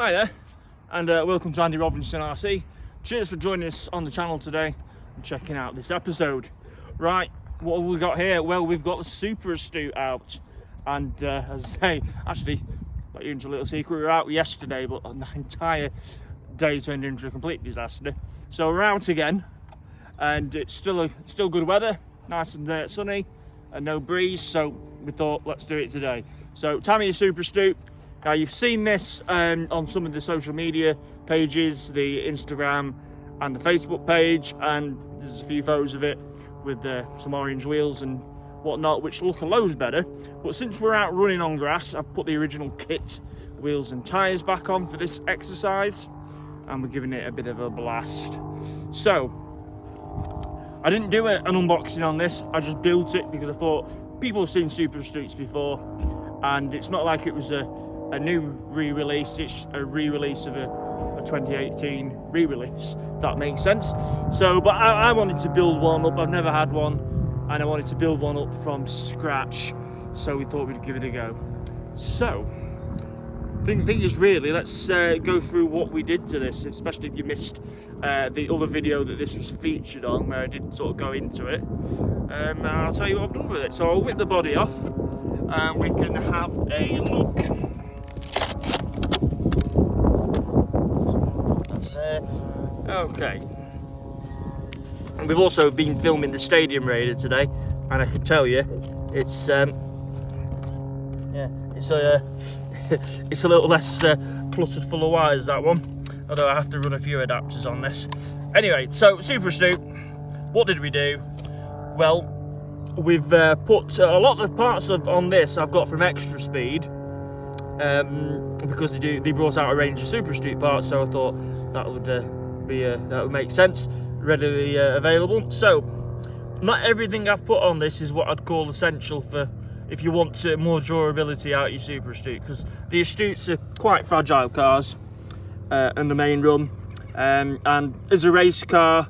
Hi there, and welcome to Andy Robinson RC. Cheers for joining us on the channel today and checking out this episode. Right, what have we got here? Well, we've got the Super Astute out, and as I say, actually, got you into a little secret, we were out yesterday, but the entire day turned into a complete disaster. So we're out again, and it's still good weather, nice and sunny, and no breeze, so we thought, let's do it today. So, Tamiya Super Astute. Now, you've seen this on some of the social media pages, the Instagram and the Facebook page, and there's a few photos of it with some orange wheels and whatnot, which look a load better. But since we're out running on grass, I've put the original kit, wheels and tyres back on for this exercise, and we're giving it a bit of a blast. So, I didn't do an unboxing on this, I just built it because I thought people have seen Super Astutes before, and it's not like it was a new re-release, it's a re-release of a 2018 re-release, if that makes sense. So, but I wanted to build one up, I've never had one, and I wanted to build one up from scratch, so we thought we'd give it a go. So, thing is really, let's go through what we did to this, especially if you missed the other video that this was featured on, where I did sort of go into it. I'll tell you what I've done with it. So I'll whip the body off, and we can have a look. Okay. And we've also been filming the Stadium Raider today, and I can tell you, it's it's a little less cluttered full of wires, that one. Although I have to run a few adapters on this. Anyway, so Super Astute, what did we do? Well, we've put a lot of the parts on this I've got from Extra Speed. Because they brought out a range of Super Astute parts, so I thought that would make sense, readily available. So, not everything I've put on this is what I'd call essential for if you want more durability out of your Super Astute, because the Astutes are quite fragile cars in the main run, and as a race car,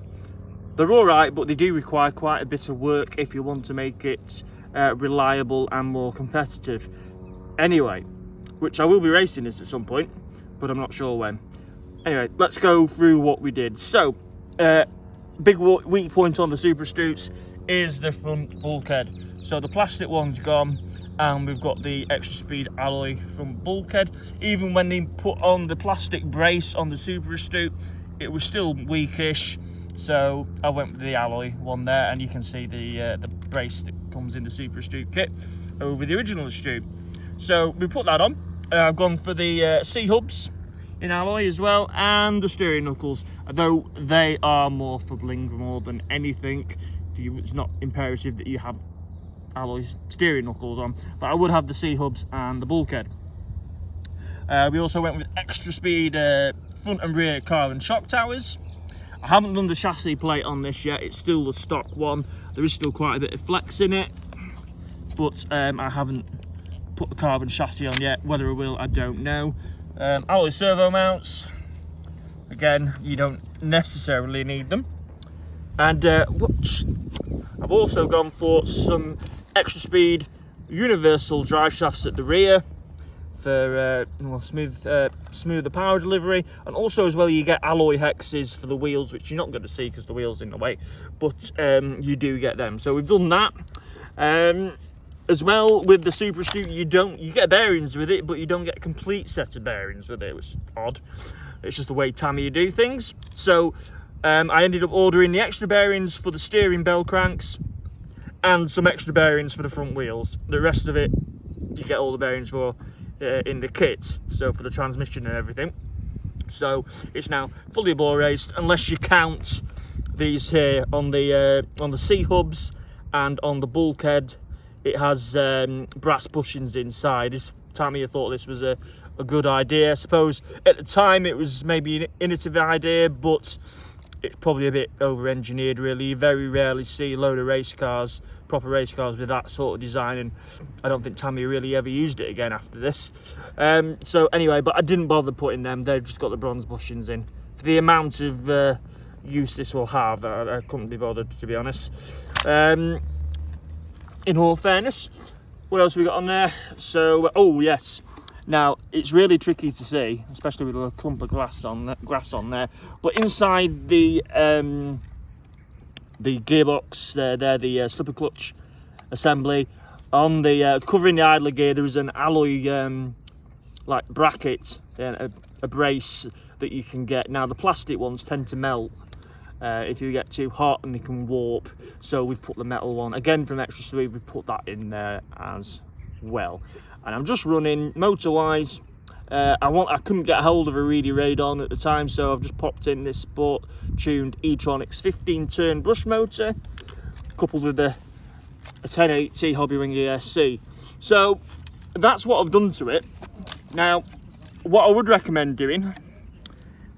they're all right, but they do require quite a bit of work if you want to make it reliable and more competitive. Anyway, which I will be racing this at some point, but I'm not sure when. Anyway, let's go through what we did. So, big weak point on the Super Astutes is the front bulkhead. So the plastic one's gone, and we've got the Extra Speed alloy front bulkhead. Even when they put on the plastic brace on the Super Astute, it was still weakish. So I went with the alloy one there, and you can see the brace that comes in the Super Astute kit over the original Astute. So we put that on. I've gone for the C-hubs in alloy as well, and the steering knuckles, though they are more for bling more than anything. It's not imperative that you have alloy steering knuckles on, but I would have the C-hubs and the bulkhead. We also went with Extra Speed front and rear carbon shock towers. I haven't done the chassis plate on this yet, it's still the stock one. There is still quite a bit of flex in it, but I haven't put the carbon chassis on yet. Whether I will, I don't know. Alloy servo mounts, again, you don't necessarily need them. And I've also gone for some Extra Speed universal drive shafts at the rear for smooth the power delivery, and also as well you get alloy hexes for the wheels, which you're not going to see because the wheel's in the way, but you do get them. So we've done that. As well, with the Super Astute, you get bearings with it, but you don't get a complete set of bearings with it, which is odd. It's just the way Tamiya do things. So I ended up ordering the extra bearings for the steering bell cranks and some extra bearings for the front wheels. The rest of it, you get all the bearings for in the kit, so for the transmission and everything. So it's now fully bore raced, unless you count these here on the C-hubs and on the bulkhead. It has brass bushings inside. Tamiya thought this was a good idea. I suppose at the time it was maybe an innovative idea, but it's probably a bit over-engineered really. You very rarely see a load of race cars, proper race cars with that sort of design, and I don't think Tamiya really ever used it again after this. So anyway, but I didn't bother putting them. They've just got the bronze bushings in. For the amount of use this will have, I couldn't be bothered, to be honest. In all fairness, what else have we got on there? So, oh yes, Now, it's really tricky to see, especially with a clump of grass on there. But inside the gearbox, the slipper clutch assembly, on the covering the idler gear, there is an alloy like bracket, a brace that you can get. Now, the plastic ones tend to melt if you get too hot, and they can warp. So we've put the metal one again from Extra Sweet. We put that in there as well. And I'm just running motor-wise. I couldn't get hold of a reedy radon at the time, so I've just popped in this sport-tuned E-Tronics 15-turn brush motor, coupled with a 1080 Hobby Ring ESC. So that's what I've done to it. Now, what I would recommend doing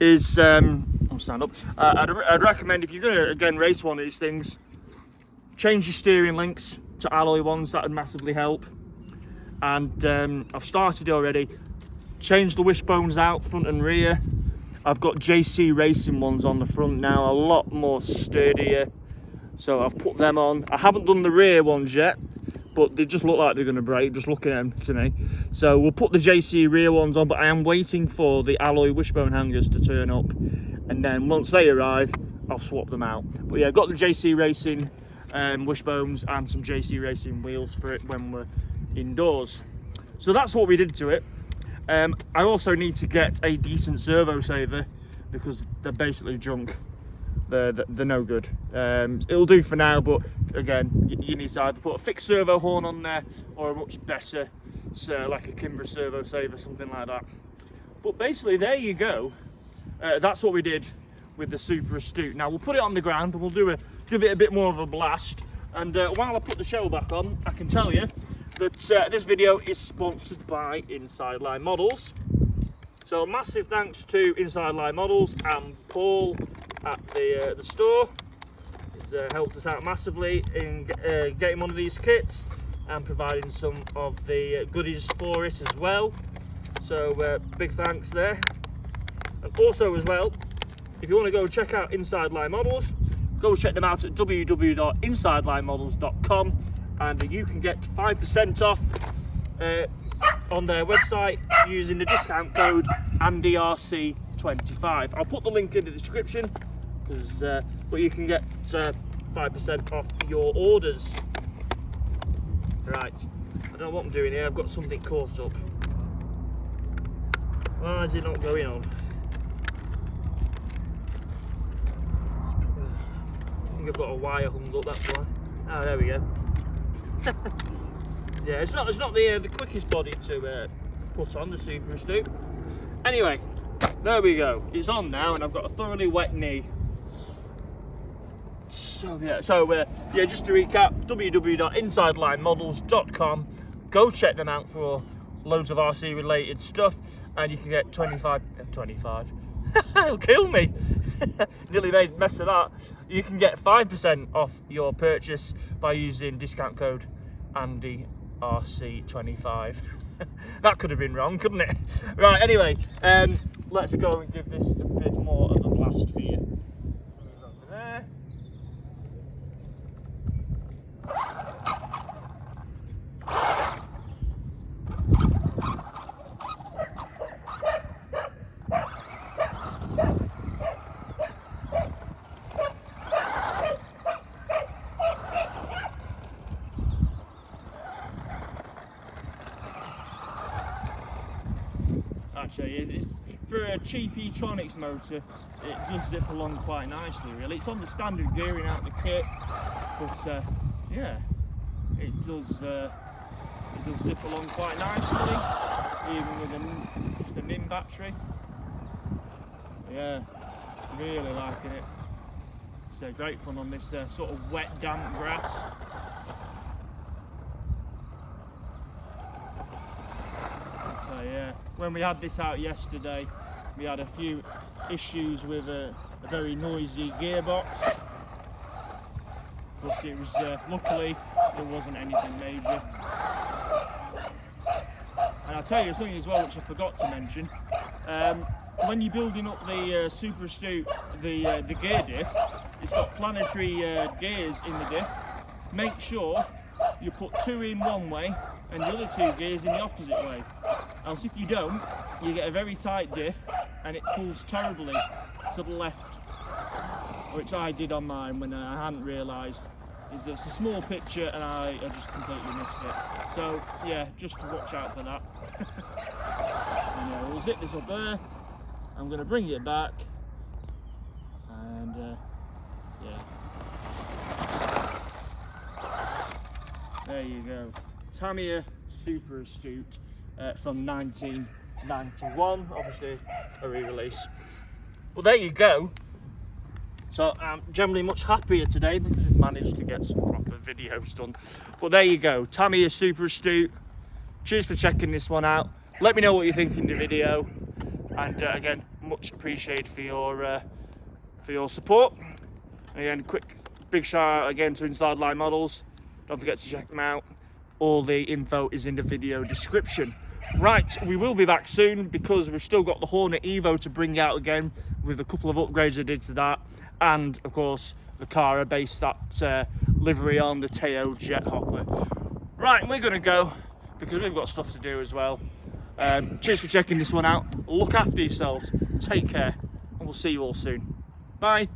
is, I'll stand up. I'd recommend, if you're going to again race one of these things, change your steering links to alloy ones. That would massively help. And I've started already. Changed the wishbones out front and rear. I've got JC Racing ones on the front now, a lot more sturdier. So I've put them on. I haven't done the rear ones yet, but they just look like they're going to break, just looking at them to me. So we'll put the JC rear ones on, but I am waiting for the alloy wishbone hangers to turn up. And then once they arrive, I'll swap them out. But yeah, I've got the JC Racing wishbones and some JC Racing wheels for it when we're indoors. So that's what we did to it. I also need to get a decent servo saver because they're basically junk. They're no good. It'll do for now, but again, you need to either put a fixed servo horn on there or a much better, like a Kimbra servo saver, something like that. But basically, there you go. That's what we did with the Super Astute. Now we'll put it on the ground and we'll give it a bit more of a blast. And while I put the show back on, I can tell you that this video is sponsored by Inside Line Models. So massive thanks to Inside Line Models and Paul at the store. He's helped us out massively in getting one of these kits and providing some of the goodies for it as well. So big thanks there. And also as well, if you want to go check out Inside Line Models, go check them out at www.insidelinemodels.com. and you can get 5% off on their website using the discount code ANDYRC25. I'll put the link in the description, but you can get 5% off your orders. Right, I don't know what I'm doing here. I've got something caught up. Why is it not going on? I think I've got a wire hung up, that's why. Oh, there we go. Yeah, it's not the quickest body to put on, the Super Astute. Anyway, there we go. It's on now, and I've got a thoroughly wet knee. So yeah, just to recap, www.insidelinemodels.com. Go check them out for loads of RC related stuff, and you can get 25. It'll kill me. Nearly made a mess of that. You can get 5% off your purchase by using discount code ANDYRC25. That could have been wrong, couldn't it? Right, anyway, let's go and give this a bit more of a blast for you. Over there. Actually, for a cheap E-Tronics motor, it does zip along quite nicely, really. It's on the standard gearing out the kit, but yeah, it does zip along quite nicely, even with just a NIM battery. Yeah, really liking it. It's great fun on this sort of wet, damp grass. Yeah, when we had this out yesterday, we had a few issues with a very noisy gearbox, but it was luckily there wasn't anything major. And I'll tell you something as well which I forgot to mention. When you're building up the Super Astute, the gear diff, it's got planetary gears in the diff. Make sure you put 2 in one way and the other 2 gears in the opposite way. else if you don't, you get a very tight diff and it pulls terribly to the left, which I did on mine when I hadn't realised. It's a small picture and I just completely missed it. So yeah, just watch out for that. We'll zip this up there. I'm going to bring it back, and yeah, there you go. Tamiya Super Astute from 1991, obviously a re-release. Well, there you go. So I'm generally much happier today because we've managed to get some proper videos done. But there you go, Tamiya Super Astute. Cheers for checking this one out. Let me know what you think in the video. And again, much appreciated for your support. Again, big shout out again to Inside Line Models. Don't forget to check them out. All the info is in the video description. Right, we will be back soon because we've still got the Hornet Evo to bring out again with a couple of upgrades I did to that, and of course the car I based that livery on, the Teo Jet Hopper. Right, we're gonna go because we've got stuff to do as well. Cheers for checking this one out. Look after yourselves, take care, and we'll see you all soon. Bye.